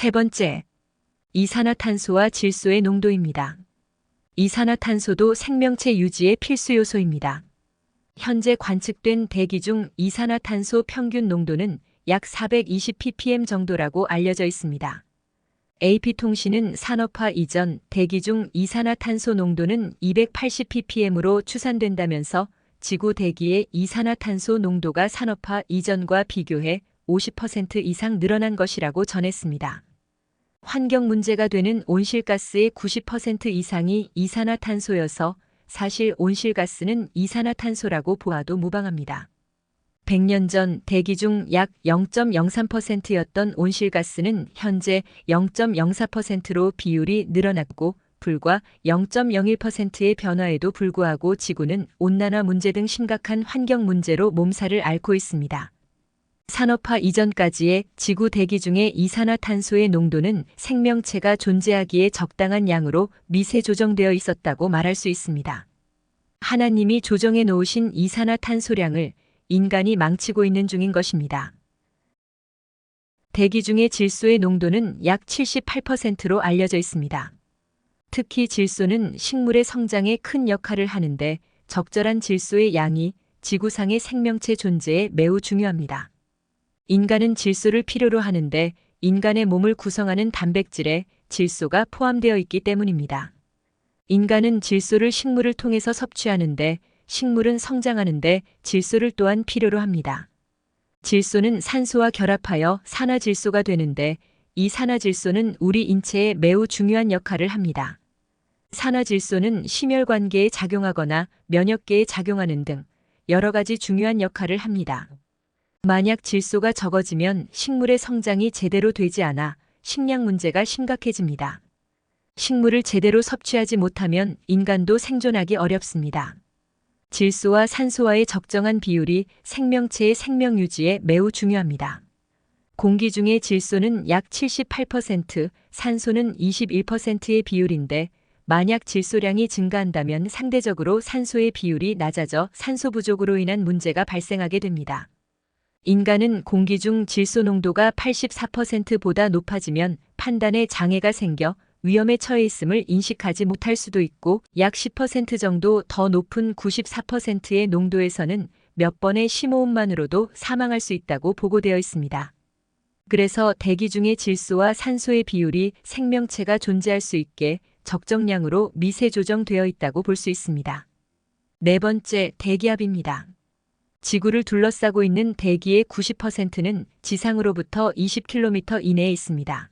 세 번째, 이산화탄소와 질소의 농도입니다. 이산화탄소도 생명체 유지의 필수 요소입니다. 현재 관측된 대기 중 이산화탄소 평균 농도는 약 420ppm 정도라고 알려져 있습니다. AP통신은 산업화 이전 대기 중 이산화탄소 농도는 280ppm으로 추산된다면서 지구 대기의 이산화탄소 농도가 산업화 이전과 비교해 50% 이상 늘어난 것이라고 전했습니다. 환경 문제가 되는 온실가스의 90% 이상이 이산화탄소여서 사실 온실가스는 이산화탄소라고 보아도 무방합니다. 100년 전 대기 중 약 0.03%였던 온실가스는 현재 0.04%로 비율이 늘어났고 불과 0.01%의 변화에도 불구하고 지구는 온난화 문제 등 심각한 환경 문제로 몸살을 앓고 있습니다. 산업화 이전까지의 지구 대기 중의 이산화탄소의 농도는 생명체가 존재하기에 적당한 양으로 미세 조정되어 있었다고 말할 수 있습니다. 하나님이 조정해 놓으신 이산화탄소량을 인간이 망치고 있는 중인 것입니다. 대기 중의 질소의 농도는 약 78%로 알려져 있습니다. 특히 질소는 식물의 성장에 큰 역할을 하는데 적절한 질소의 양이 지구상의 생명체 존재에 매우 중요합니다. 인간은 질소를 필요로 하는데 인간의 몸을 구성하는 단백질에 질소가 포함되어 있기 때문입니다. 인간은 질소를 식물을 통해서 섭취하는데 식물은 성장하는데 질소를 또한 필요로 합니다. 질소는 산소와 결합하여 산화질소가 되는데 이 산화질소는 우리 인체에 매우 중요한 역할을 합니다. 산화질소는 심혈관계에 작용하거나 면역계에 작용하는 등 여러 가지 중요한 역할을 합니다. 만약 질소가 적어지면 식물의 성장이 제대로 되지 않아 식량 문제가 심각해집니다. 식물을 제대로 섭취하지 못하면 인간도 생존하기 어렵습니다. 질소와 산소와의 적정한 비율이 생명체의 생명 유지에 매우 중요합니다. 공기 중의 질소는 약 78%, 산소는 21%의 비율인데 만약 질소량이 증가한다면 상대적으로 산소의 비율이 낮아져 산소 부족으로 인한 문제가 발생하게 됩니다. 인간은 공기 중 질소 농도가 84%보다 높아지면 판단에 장애가 생겨 위험에 처해 있음을 인식하지 못할 수도 있고 약 10% 정도 더 높은 94%의 농도에서는 몇 번의 심호흡만으로도 사망할 수 있다고 보고되어 있습니다. 그래서 대기 중의 질소와 산소의 비율이 생명체가 존재할 수 있게 적정량으로 미세 조정되어 있다고 볼 수 있습니다. 네 번째, 대기압입니다. 지구를 둘러싸고 있는 대기의 90%는 지상으로부터 20km 이내에 있습니다.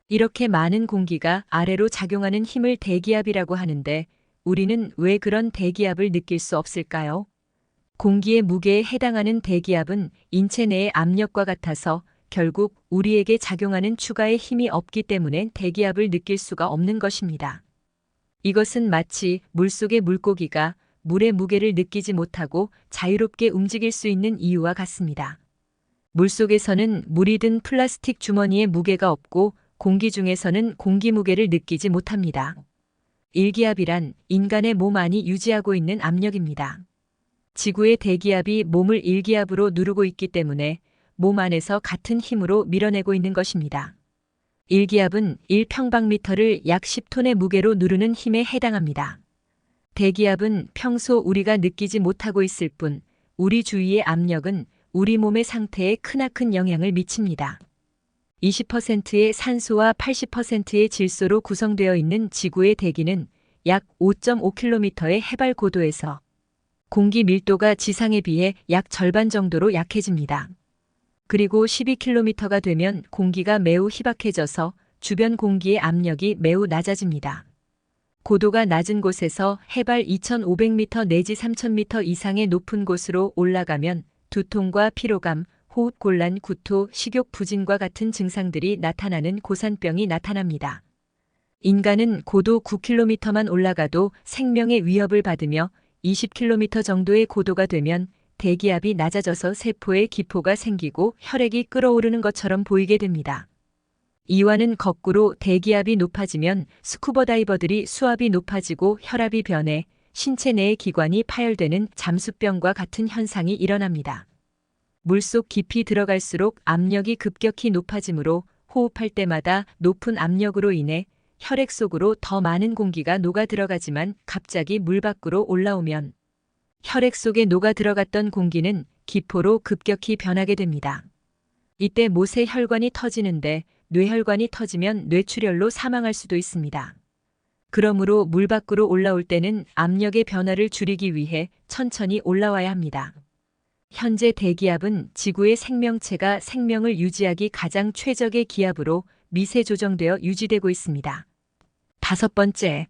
이렇게 많은 공기가 아래로 작용하는 힘을 대기압이라고 하는데 우리는 왜 그런 대기압을 느낄 수 없을까요? 공기의 무게에 해당하는 대기압은 인체 내의 압력과 같아서 결국 우리에게 작용하는 추가의 힘이 없기 때문에 대기압을 느낄 수가 없는 것입니다. 이것은 마치 물속의 물고기가 물의 무게를 느끼지 못하고 자유롭게 움직일 수 있는 이유와 같습니다. 물속에서는 물이 든 플라스틱 주머니에 무게가 없고 공기 중에서는 공기 무게를 느끼지 못합니다. 일기압이란 인간의 몸 안이 유지하고 있는 압력입니다. 지구의 대기압이 몸을 일기압으로 누르고 있기 때문에 몸 안에서 같은 힘으로 밀어내고 있는 것입니다. 일기압은 1평방미터를 약 10톤의 무게로 누르는 힘에 해당합니다. 대기압은 평소 우리가 느끼지 못하고 있을 뿐 우리 주위의 압력은 우리 몸의 상태에 크나큰 영향을 미칩니다. 20%의 산소와 80%의 질소로 구성되어 있는 지구의 대기는 약 5.5km의 해발 고도에서 공기 밀도가 지상에 비해 약 절반 정도로 약해집니다. 그리고 12km가 되면 공기가 매우 희박해져서 주변 공기의 압력이 매우 낮아집니다. 고도가 낮은 곳에서 해발 2,500m 내지 3,000m 이상의 높은 곳으로 올라가면 두통과 피로감, 호흡곤란, 구토, 식욕 부진과 같은 증상들이 나타나는 고산병이 나타납니다. 인간은 고도 9km만 올라가도 생명의 위협을 받으며 20km 정도의 고도가 되면 대기압이 낮아져서 세포에 기포가 생기고 혈액이 끓어오르는 것처럼 보이게 됩니다. 이와는 거꾸로 대기압이 높아지면 스쿠버 다이버들이 수압이 높아지고 혈압이 변해 신체 내의 기관이 파열되는 잠수병과 같은 현상이 일어납니다. 물속 깊이 들어갈수록 압력이 급격히 높아지므로 호흡할 때마다 높은 압력으로 인해 혈액 속으로 더 많은 공기가 녹아 들어가지만 갑자기 물 밖으로 올라오면 혈액 속에 녹아 들어갔던 공기는 기포로 급격히 변하게 됩니다. 이때 모세 혈관이 터지는데 뇌혈관이 터지면 뇌출혈로 사망할 수도 있습니다. 그러므로 물 밖으로 올라올 때는 압력의 변화를 줄이기 위해 천천히 올라와야 합니다. 현재 대기압은 지구의 생명체가 생명을 유지하기 가장 최적의 기압으로 미세 조정되어 유지되고 있습니다. 5번째,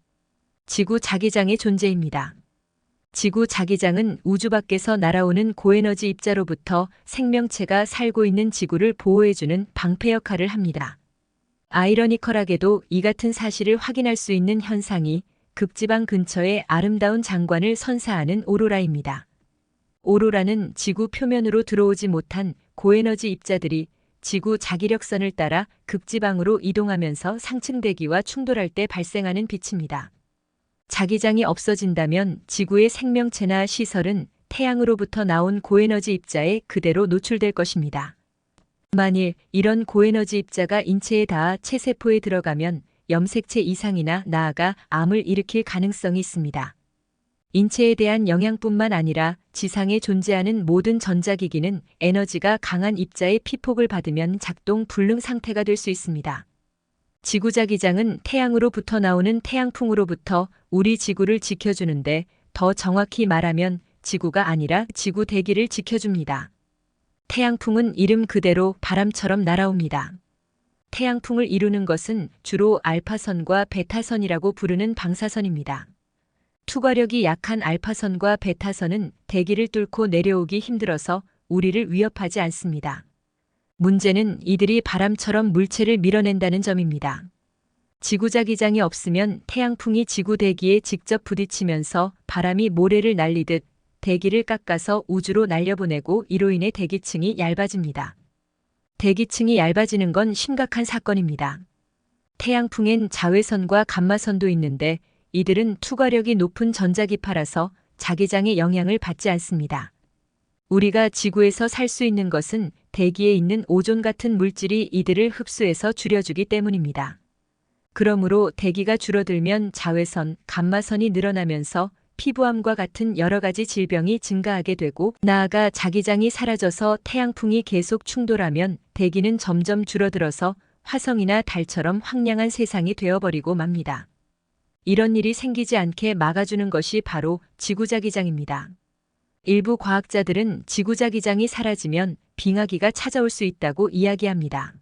지구 자기장의 존재입니다. 지구 자기장은 우주 밖에서 날아오는 고에너지 입자로부터 생명체가 살고 있는 지구를 보호해주는 방패 역할을 합니다. 아이러니컬하게도 이 같은 사실을 확인할 수 있는 현상이 극지방 근처의 아름다운 장관을 선사하는 오로라입니다. 오로라는 지구 표면으로 들어오지 못한 고에너지 입자들이 지구 자기력선을 따라 극지방으로 이동하면서 상층 대기와 충돌할 때 발생하는 빛입니다. 자기장이 없어진다면 지구의 생명체나 시설은 태양으로부터 나온 고에너지 입자에 그대로 노출될 것입니다. 만일 이런 고에너지 입자가 인체에 닿아 체세포에 들어가면 염색체 이상이나 나아가 암을 일으킬 가능성이 있습니다. 인체에 대한 영향뿐만 아니라 지상에 존재하는 모든 전자기기는 에너지가 강한 입자의 피폭을 받으면 작동 불능 상태가 될 수 있습니다. 지구자기장은 태양으로부터 나오는 태양풍으로부터 우리 지구를 지켜주는데 더 정확히 말하면 지구가 아니라 지구 대기를 지켜줍니다. 태양풍은 이름 그대로 바람처럼 날아옵니다. 태양풍을 이루는 것은 주로 알파선과 베타선이라고 부르는 방사선입니다. 투과력이 약한 알파선과 베타선은 대기를 뚫고 내려오기 힘들어서 우리를 위협하지 않습니다. 문제는 이들이 바람처럼 물체를 밀어낸다는 점입니다. 지구자기장이 없으면 태양풍이 지구 대기에 직접 부딪히면서 바람이 모래를 날리듯 대기를 깎아서 우주로 날려보내고 이로 인해 대기층이 얇아집니다. 대기층이 얇아지는 건 심각한 사건입니다. 태양풍엔 자외선과 감마선도 있는데 이들은 투과력이 높은 전자기파라서 자기장의 영향을 받지 않습니다. 우리가 지구에서 살 수 있는 것은 대기에 있는 오존 같은 물질이 이들을 흡수해서 줄여주기 때문입니다. 그러므로 대기가 줄어들면 자외선, 감마선이 늘어나면서 피부암과 같은 여러 가지 질병이 증가하게 되고 나아가 자기장이 사라져서 태양풍이 계속 충돌하면 대기는 점점 줄어들어서 화성이나 달처럼 황량한 세상이 되어버리고 맙니다. 이런 일이 생기지 않게 막아주는 것이 바로 지구자기장입니다. 일부 과학자들은 지구자기장이 사라지면 빙하기가 찾아올 수 있다고 이야기합니다.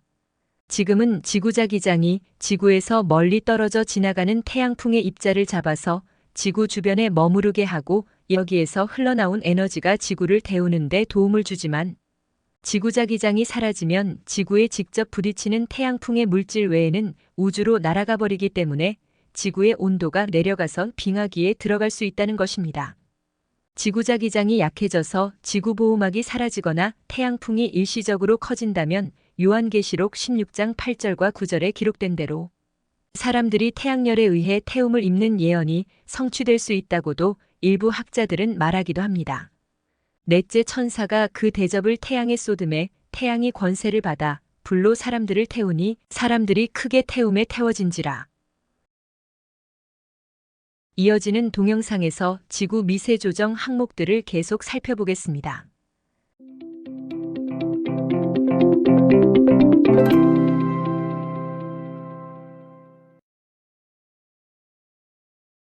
지금은 지구자기장이 지구에서 멀리 떨어져 지나가는 태양풍의 입자를 잡아서 지구 주변에 머무르게 하고 여기에서 흘러나온 에너지가 지구를 데우는 데 도움을 주지만 지구자기장이 사라지면 지구에 직접 부딪히는 태양풍의 물질 외에는 우주로 날아가 버리기 때문에 지구의 온도가 내려가서 빙하기에 들어갈 수 있다는 것입니다. 지구자기장이 약해져서 지구보호막이 사라지거나 태양풍이 일시적으로 커진다면 요한계시록 16장 8절과 9절에 기록된 대로 사람들이 태양열에 의해 태움을 입는 예언이 성취될 수 있다고도 일부 학자들은 말하기도 합니다. 넷째 천사가 그 대접을 태양에 쏟음에 태양이 권세를 받아 불로 사람들을 태우니 사람들이 크게 태움에 태워진지라. 이어지는 동영상에서 지구 미세 조정 항목들을 계속 살펴보겠습니다.